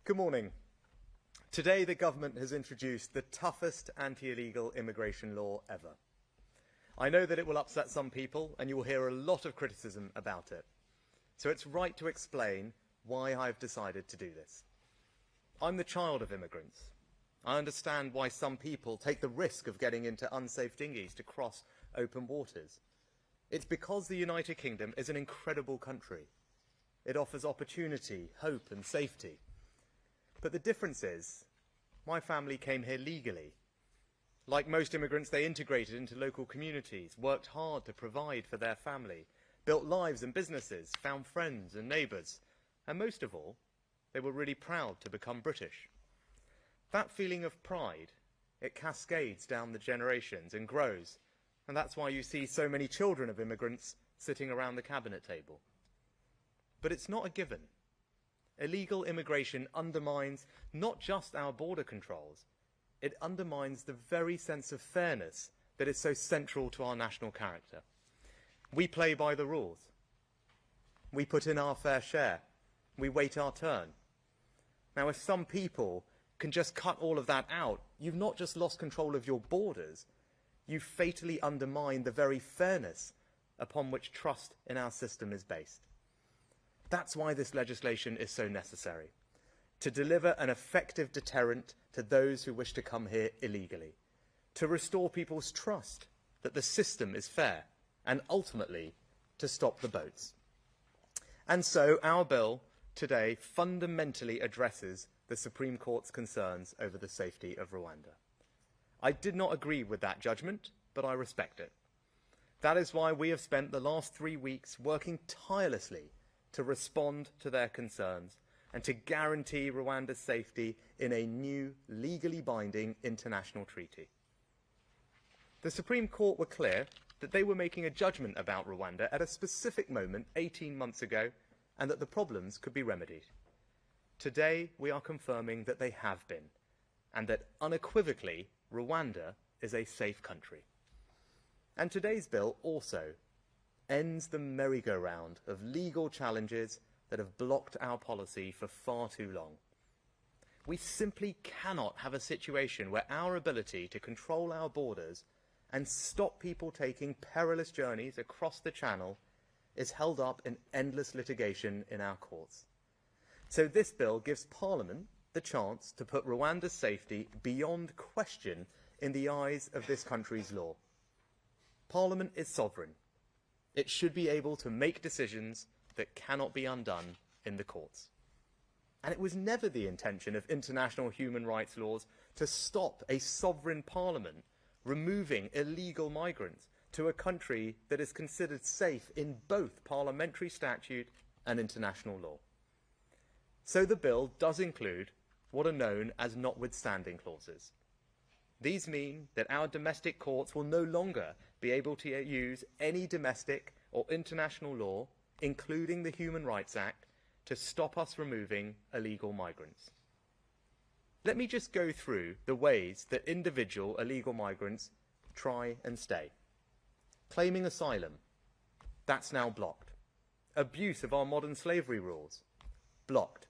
Good morning. Today the government has introduced the toughest anti-illegal immigration law ever. I know that it will upset some people and you will hear a lot of criticism about it. So it's right to explain why I've decided to do this. I'm the child of immigrants. I understand why some people take the risk of getting into unsafe dinghies to cross open waters. It's because the United Kingdom is an incredible country. It offers opportunity, hope and safety. But the difference is, my family came here legally. Like most immigrants, they integrated into local communities, worked hard to provide for their family, built lives and businesses, found friends and neighbours, and most of all, they were really proud to become British. That feeling of pride, it cascades down the generations and grows, and that's why you see so many children of immigrants sitting around the cabinet table. But it's not a given. Illegal immigration undermines not just our border controls, it undermines the very sense of fairness that is so central to our national character. We play by the rules. We put in our fair share. We wait our turn. Now, if some people can just cut all of that out, you've not just lost control of your borders, you've fatally undermined the very fairness upon which trust in our system is based. That's why this legislation is so necessary, to deliver an effective deterrent to those who wish to come here illegally, to restore people's trust that the system is fair, and ultimately to stop the boats. And so our bill today fundamentally addresses the Supreme Court's concerns over the safety of Rwanda. I did not agree with that judgment, but I respect it. That is why we have spent the last 3 weeks working tirelessly to respond to their concerns and to guarantee Rwanda's safety in a new, legally binding international treaty. The Supreme Court were clear that they were making a judgment about Rwanda at a specific moment 18 months ago and that the problems could be remedied. Today, we are confirming that they have been, and that unequivocally, Rwanda is a safe country. And today's bill also ends the merry-go-round of legal challenges that have blocked our policy for far too long. We simply cannot have a situation where our ability to control our borders and stop people taking perilous journeys across the Channel is held up in endless litigation in our courts. So this bill gives Parliament the chance to put Rwanda's safety beyond question in the eyes of this country's law. Parliament is sovereign. It should be able to make decisions that cannot be undone in the courts. And it was never the intention of international human rights laws to stop a sovereign parliament removing illegal migrants to a country that is considered safe in both parliamentary statute and international law. So the bill does include what are known as notwithstanding clauses. These mean that our domestic courts will no longer be able to use any domestic or international law, including the Human Rights Act, to stop us removing illegal migrants. Let me just go through the ways that individual illegal migrants try and stay. Claiming asylum, that's now blocked. Abuse of our modern slavery rules, blocked.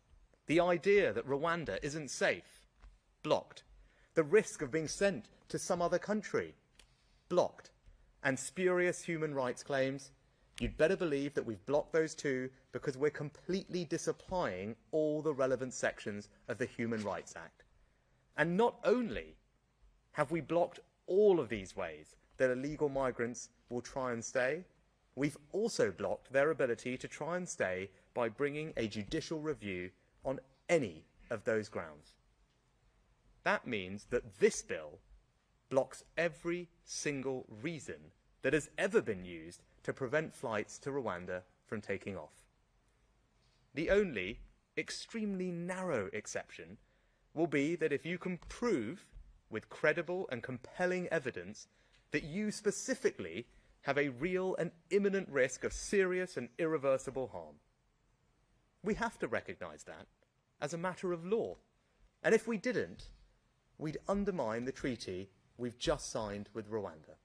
The idea that Rwanda isn't safe, blocked. The risk of being sent to some other country, blocked. And spurious human rights claims, you'd better believe that we've blocked those too because we're completely disapplying all the relevant sections of the Human Rights Act. And not only have we blocked all of these ways that illegal migrants will try and stay, we've also blocked their ability to try and stay by bringing a judicial review on any of those grounds. That means that this bill blocks every single reason that has ever been used to prevent flights to Rwanda from taking off. The only extremely narrow exception will be that if you can prove with credible and compelling evidence that you specifically have a real and imminent risk of serious and irreversible harm. We have to recognise that as a matter of law. And if we didn't, we'd undermine the treaty we've just signed with Rwanda.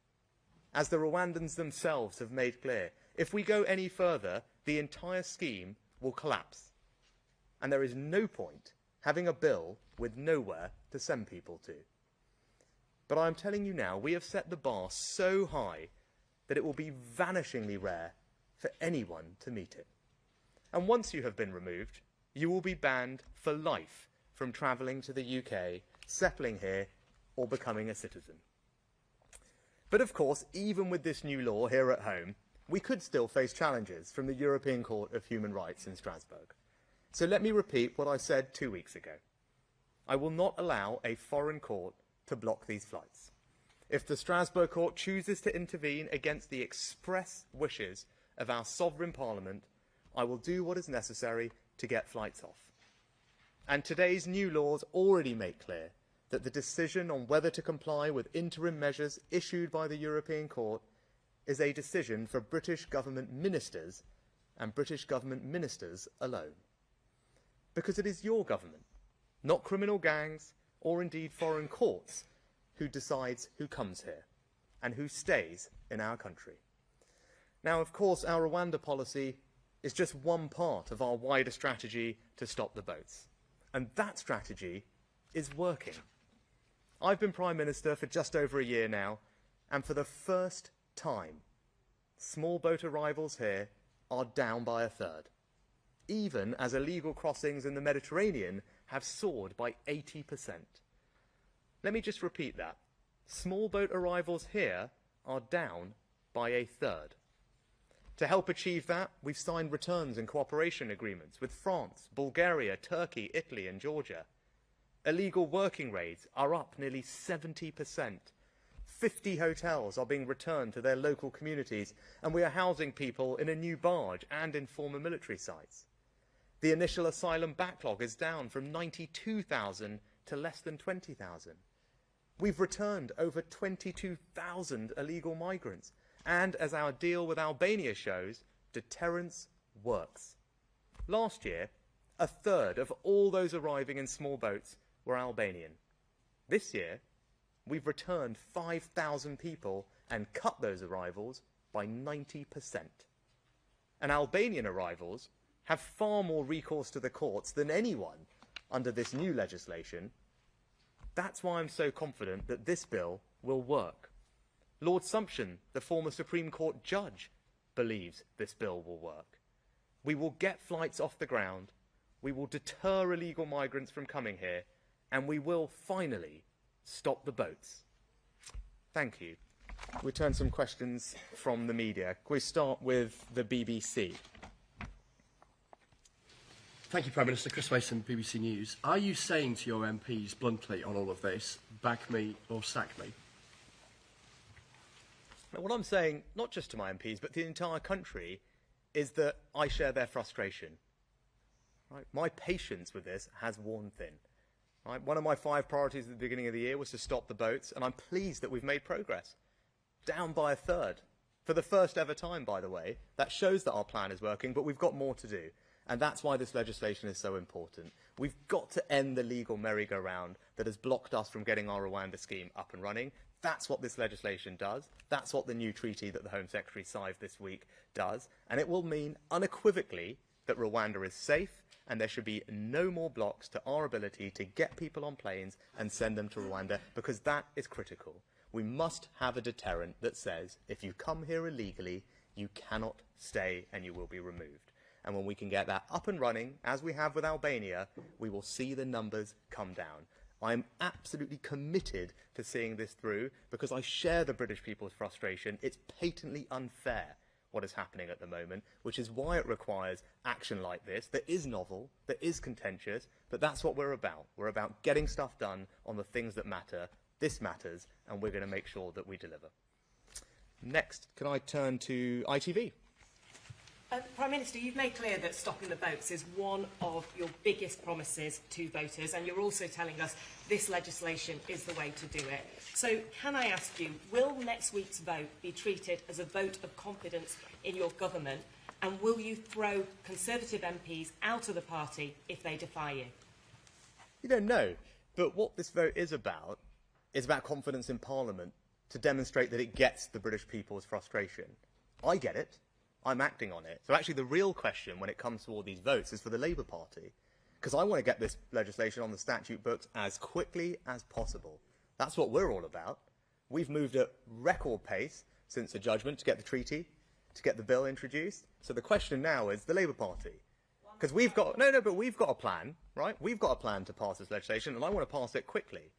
As the Rwandans themselves have made clear, if we go any further, the entire scheme will collapse. And there is no point having a bill with nowhere to send people to. But I am telling you now, we have set the bar so high that it will be vanishingly rare for anyone to meet it. And once you have been removed, you will be banned for life from travelling to the UK, settling here, or becoming a citizen. But of course, even with this new law here at home, we could still face challenges from the European Court of Human Rights in Strasbourg. So let me repeat what I said 2 weeks ago. I will not allow a foreign court to block these flights. If the Strasbourg court chooses to intervene against the express wishes of our sovereign parliament, I will do what is necessary to get flights off. And today's new laws already make clear that the decision on whether to comply with interim measures issued by the European Court is a decision for British government ministers and British government ministers alone. Because it is your government, not criminal gangs or indeed foreign courts, who decides who comes here and who stays in our country. Now, of course, our Rwanda policy is just one part of our wider strategy to stop the boats. And that strategy is working. I've been Prime Minister for just over a year now, and for the first time, small boat arrivals here are down by a third, even as illegal crossings in the Mediterranean have soared by 80%. Let me just repeat that. Small boat arrivals here are down by a third. To help achieve that, we've signed returns and cooperation agreements with France, Bulgaria, Turkey, Italy and Georgia. Illegal working raids are up nearly 70%. 50 hotels are being returned to their local communities, and we are housing people in a new barge and in former military sites. The initial asylum backlog is down from 92,000 to less than 20,000. We've returned over 22,000 illegal migrants. And as our deal with Albania shows, deterrence works. Last year, a third of all those arriving in small boats were Albanian. This year, we've returned 5,000 people and cut those arrivals by 90%. And Albanian arrivals have far more recourse to the courts than anyone under this new legislation. That's why I'm so confident that this bill will work. Lord Sumption, the former Supreme Court judge, believes this bill will work. We will get flights off the ground, we will deter illegal migrants from coming here, and we will finally stop the boats. Thank you. We'll turn some questions from the media. Can we start with the BBC? Thank you, Prime Minister. Chris Mason, BBC News. Are you saying to your MPs bluntly on all of this, back me or sack me? Now, what I'm saying, not just to my MPs, but to the entire country, is that I share their frustration. Right? My patience with this has worn thin. Right? One of my 5 priorities at the beginning of the year was to stop the boats, and I'm pleased that we've made progress. Down by a third. For the first ever time, by the way. That shows that our plan is working, but we've got more to do. And that's why this legislation is so important. We've got to end the legal merry-go-round that has blocked us from getting our Rwanda scheme up and running. That's what this legislation does. That's what the new treaty that the Home Secretary signed this week does. And it will mean unequivocally that Rwanda is safe and there should be no more blocks to our ability to get people on planes and send them to Rwanda, because that is critical. We must have a deterrent that says if you come here illegally, you cannot stay and you will be removed. And when we can get that up and running, as we have with Albania, we will see the numbers come down. I am absolutely committed to seeing this through because I share the British people's frustration. It's patently unfair what is happening at the moment, which is why it requires action like this that is novel, that is contentious, but that's what we're about. We're about getting stuff done on the things that matter. This matters, and we're going to make sure that we deliver. Next, can I turn to ITV? Prime Minister, you've made clear that stopping the boats is one of your biggest promises to voters, and you're also telling us this legislation is the way to do it. So can I ask you, will next week's vote be treated as a vote of confidence in your government, and will you throw Conservative MPs out of the party if they defy you? You don't know, but what this vote is about confidence in Parliament to demonstrate that it gets the British people's frustration. I get it. I'm acting on it. So actually the real question when it comes to all these votes is for the Labour Party. because I want to get this legislation on the statute books as quickly as possible. That's what we're all about. We've moved at record pace since the judgment to get the treaty, to get the bill introduced. So the question now is the Labour Party. Because we've got, but we've got a plan, right? We've got a plan to pass this legislation, and I want to pass it quickly,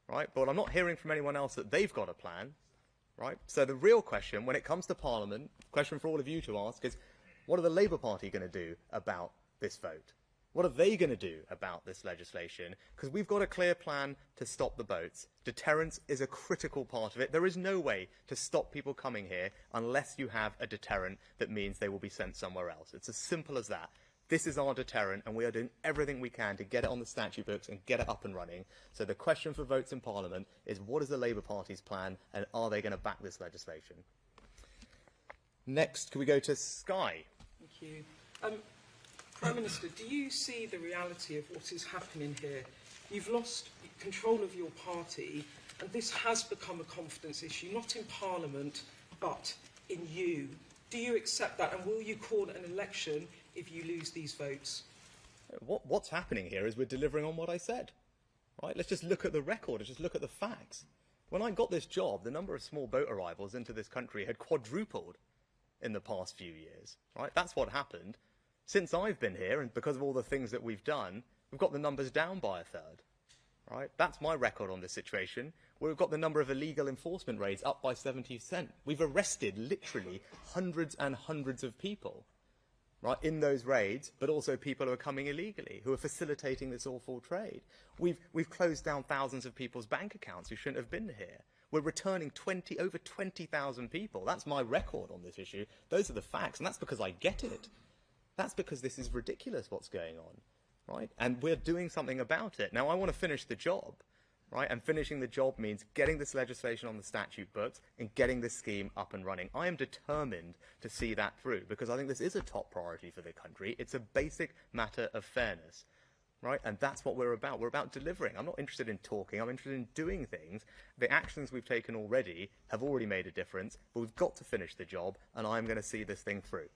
right? But I'm not hearing from anyone else that they've got a plan, right? So the real question, when it comes to Parliament, question for all of you to ask is, what are the Labour Party going to do about this vote? What are they going to do about this legislation? Because we've got a clear plan to stop the boats. Deterrence is a critical part of it. There is no way to stop people coming here unless you have a deterrent that means they will be sent somewhere else. It's as simple as that. This is our deterrent, and we are doing everything we can to get it on the statute books and get it up and running. So the question for votes in Parliament is, what is the Labour Party's plan, and are they going to back this legislation? Next, can we go to Sky? Thank you. Prime Minister, do you see the reality of what is happening here? You've lost control of your party, and this has become a confidence issue, not in Parliament, but in you. Do you accept that, and will you call an election if you lose these votes? What's happening here is we're delivering on what I said. Right? Let's just look at the record. Let's just look at the facts. When I got this job, the number of small boat arrivals into this country had quadrupled in the past few years. Right? That's what happened. Since I've been here, and because of all the things that we've done, we've got the numbers down by a third. Right? That's my record on this situation. We've got the number of illegal enforcement raids up by 70%. We've arrested literally hundreds and hundreds of people, right, in those raids, but also people who are coming illegally, who are facilitating this awful trade. We've closed down thousands of people's bank accounts who shouldn't have been here. We're returning over 20,000 people. That's my record on this issue. Those are the facts, and that's because I get it. That's because this is ridiculous what's going on, right? And we're doing something about it. Now, I want to finish the job, right? And finishing the job means getting this legislation on the statute books and getting this scheme up and running. I am determined to see that through because I think this is a top priority for the country. It's a basic matter of fairness, right? And that's what we're about. We're about delivering. I'm not interested in talking. I'm interested in doing things. The actions we've taken already have already made a difference, but we've got to finish the job, and I'm going to see this thing through.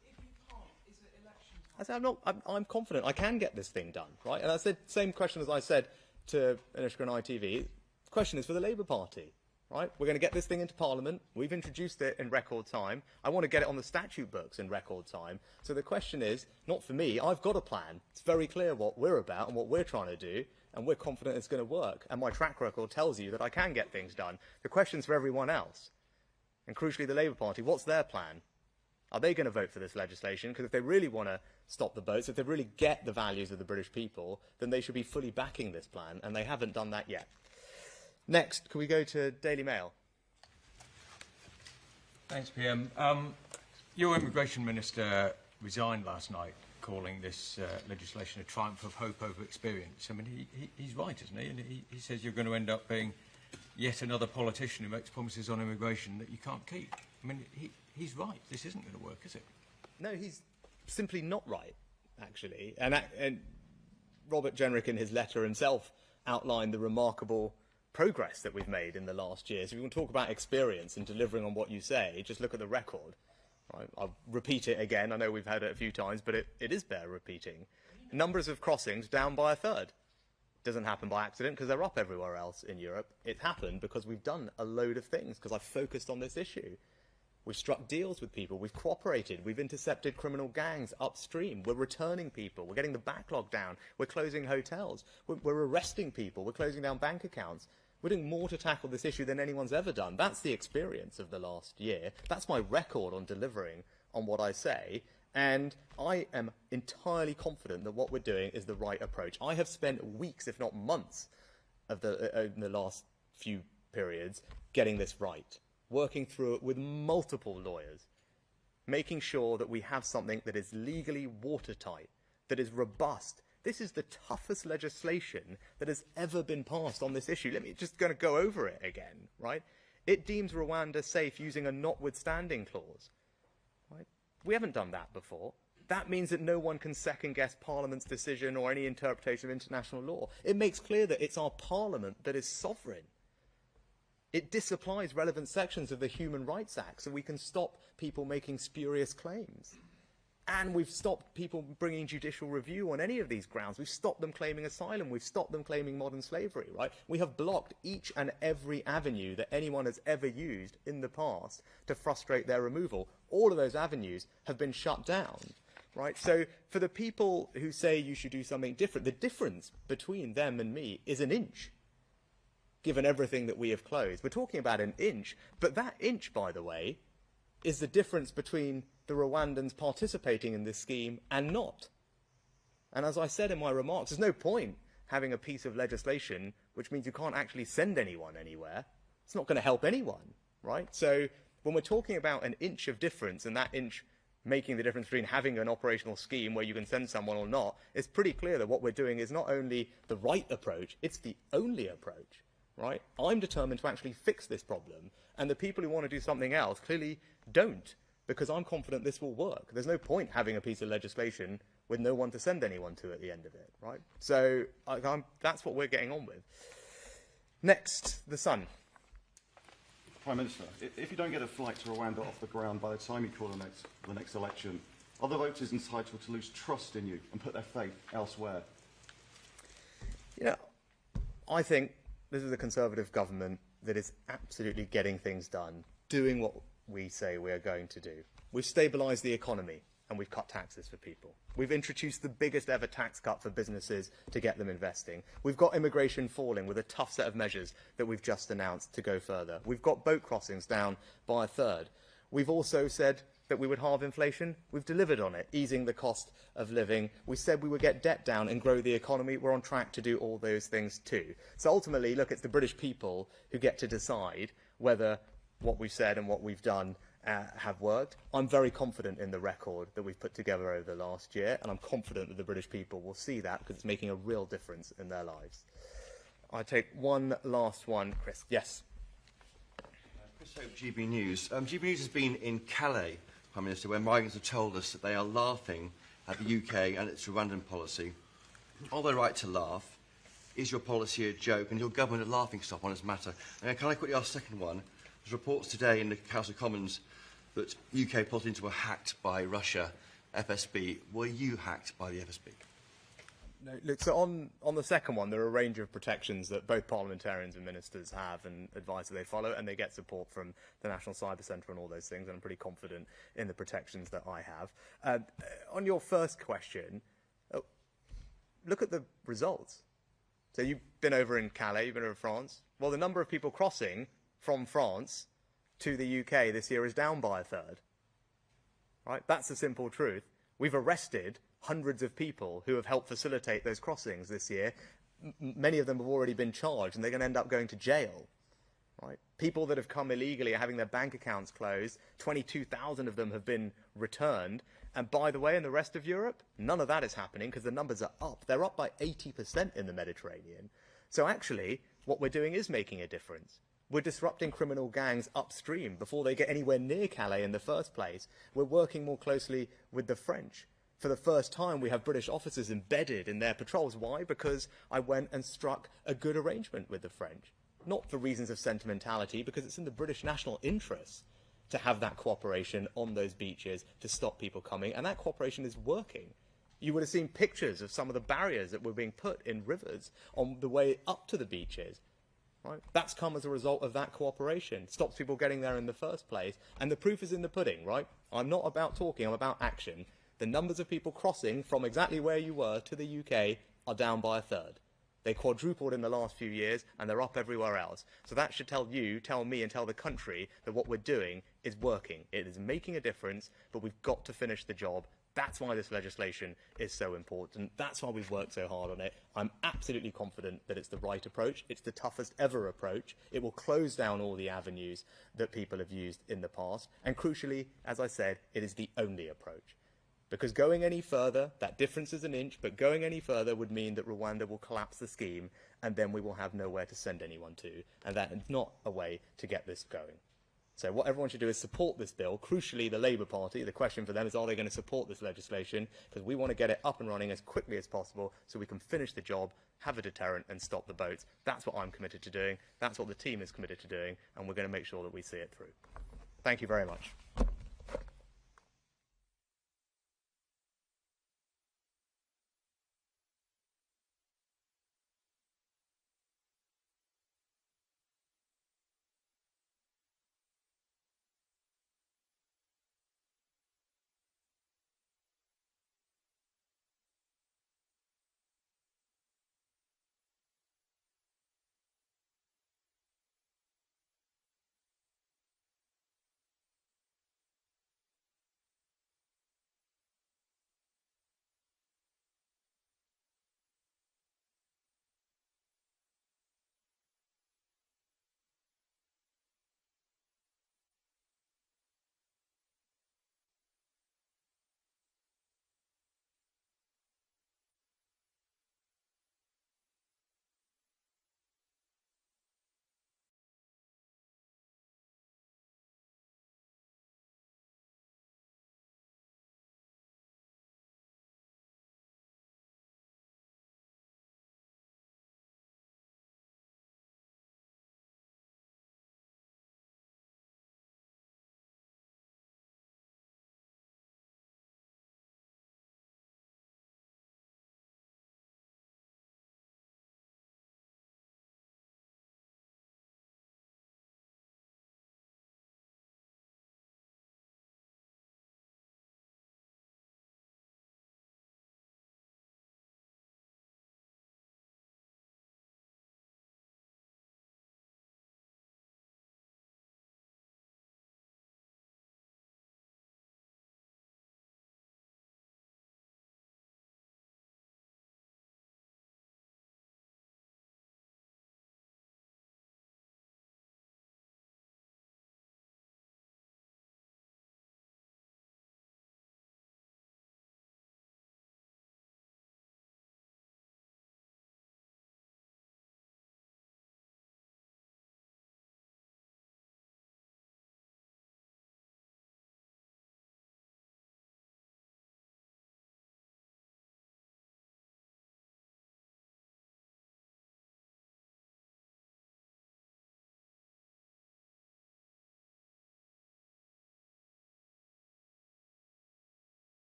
I said, I'm confident I can get this thing done, right? And I said, same question as I said to Anushka and ITV. The question is for the Labour Party, right? We're going to get this thing into Parliament. We've introduced it in record time. I want to get it on the statute books in record time. So the question is, not for me, I've got a plan. It's very clear what we're about and what we're trying to do, and we're confident it's going to work. And my track record tells you that I can get things done. The question's for everyone else, and crucially the Labour Party. What's their plan? Are they going to vote for this legislation? Because if they really want to stop the boats, if they really get the values of the British people, then they should be fully backing this plan, and they haven't done that yet. Next, can we go to Daily Mail? Thanks, PM. Your immigration minister resigned last night, calling this legislation a triumph of hope over experience. I mean, he's right, isn't he? And he says you're going to end up being yet another politician who makes promises on immigration that you can't keep. I mean, he's right. This isn't going to work, is it? No, he's simply not right, actually. And Robert Jenrick in his letter himself outlined the remarkable progress that we've made in the last year. So if you want to talk about experience and delivering on what you say, just look at the record. Right? I'll repeat it again. I know we've had it a few times, but it is bear repeating. Numbers of crossings down by a third. Doesn't happen by accident because they're up everywhere else in Europe. It happened because we've done a load of things, because I've focused on this issue. We've struck deals with people, we've cooperated, we've intercepted criminal gangs upstream, we're returning people, we're getting the backlog down, we're closing hotels, we're arresting people, we're closing down bank accounts. We're doing more to tackle this issue than anyone's ever done. That's the experience of the last year. That's my record on delivering on what I say. And I am entirely confident that what we're doing is the right approach. I have spent weeks, if not months, in the last few periods getting this right, working through it with multiple lawyers, making sure that we have something that is legally watertight, that is robust. This is the toughest legislation that has ever been passed on this issue. Let me just going to go over it again, right? It deems Rwanda safe using a notwithstanding clause. Right? We haven't done that before. That means that no one can second-guess Parliament's decision or any interpretation of international law. It makes clear that it's our Parliament that is sovereign. It disapplies relevant sections of the Human Rights Act so we can stop people making spurious claims. And we've stopped people bringing judicial review on any of these grounds. We've stopped them claiming asylum. We've stopped them claiming modern slavery, right? We have blocked each and every avenue that anyone has ever used in the past to frustrate their removal. All of those avenues have been shut down, right? So for the people who say you should do something different, the difference between them and me is an inch, given everything that we have closed. We're talking about an inch, but that inch, by the way, is the difference between the Rwandans participating in this scheme and not. And as I said in my remarks, there's no point having a piece of legislation which means you can't actually send anyone anywhere. It's not going to help anyone, right? So when we're talking about an inch of difference, and that inch making the difference between having an operational scheme where you can send someone or not, it's pretty clear that what we're doing is not only the right approach, it's the only approach, right? I'm determined to actually fix this problem, and the people who want to do something else clearly don't, because I'm confident this will work. There's no point having a piece of legislation with no one to send anyone to at the end of it, right? So that's what we're getting on with. Next, the Sun. Prime Minister, if you don't get a flight to Rwanda off the ground by the time you call the next election, are the voters entitled to lose trust in you and put their faith elsewhere? You know, I think this is a Conservative government that is absolutely getting things done, doing what we say we are going to do. We've stabilised the economy and we've cut taxes for people. We've introduced the biggest ever tax cut for businesses to get them investing. We've got immigration falling with a tough set of measures that we've just announced to go further. We've got boat crossings down by a third. We've also said that we would halve inflation. We've delivered on it, easing the cost of living. We said we would get debt down and grow the economy. We're on track to do all those things too. So ultimately, look, it's the British people who get to decide whether what we've said and what we've done have worked. I'm very confident in the record that we've put together over the last year, and I'm confident that the British people will see that because it's making a real difference in their lives. I take one last one. Chris, yes. Chris Hope, GB News. GB News has been in Calais, Prime Minister, where migrants have told us that they are laughing at the UK and its Rwandan policy. Are they right to laugh? Is your policy a joke? And your government a laughingstock on this matter? And can I quickly ask a second one? There's reports today in the House of Commons that UK politicians were hacked by Russia, FSB. Were you hacked by the FSB? No, look, so on the second one, there are a range of protections that both parliamentarians and ministers have and advice that they follow, and they get support from the National Cyber Centre and all those things, and I'm pretty confident in the protections that I have. On your first question, look at the results. So you've been over in Calais, you've been over in France. Well, the number of people crossing from France to the UK this year is down by a third. Right? That's the simple truth. We've arrested hundreds of people who have helped facilitate those crossings this year. Many of them have already been charged, and they're going to end up going to jail. Right? People that have come illegally are having their bank accounts closed. 22,000 of them have been returned. And by the way, in the rest of Europe, none of that is happening because the numbers are up. They're up by 80% in the Mediterranean. So actually, what we're doing is making a difference. We're disrupting criminal gangs upstream before they get anywhere near Calais in the first place. We're working more closely with the French. For the first time, we have British officers embedded in their patrols. Why? Because I went and struck a good arrangement with the French. Not for reasons of sentimentality, because it's in the British national interest to have that cooperation on those beaches to stop people coming, and that cooperation is working. You would have seen pictures of some of the barriers that were being put in rivers on the way up to the beaches. Right? That's come as a result of that cooperation. It stops people getting there in the first place, and the proof is in the pudding, right? I'm not about talking, I'm about action. The numbers of people crossing from exactly where you were to the UK are down by a third. They quadrupled in the last few years, and they're up everywhere else. So that should tell you, tell me, and tell the country that what we're doing is working. It is making a difference, but we've got to finish the job. That's why this legislation is so important. That's why we've worked so hard on it. I'm absolutely confident that it's the right approach. It's the toughest ever approach. It will close down all the avenues that people have used in the past. And crucially, as I said, it is the only approach. Because going any further, that difference is an inch, but going any further would mean that Rwanda will collapse the scheme, and then we will have nowhere to send anyone to. And that is not a way to get this going. So what everyone should do is support this bill. Crucially, the Labour Party, the question for them is, are they going to support this legislation? Because we want to get it up and running as quickly as possible so we can finish the job, have a deterrent, and stop the boats. That's what I'm committed to doing. That's what the team is committed to doing, and we're going to make sure that we see it through. Thank you very much.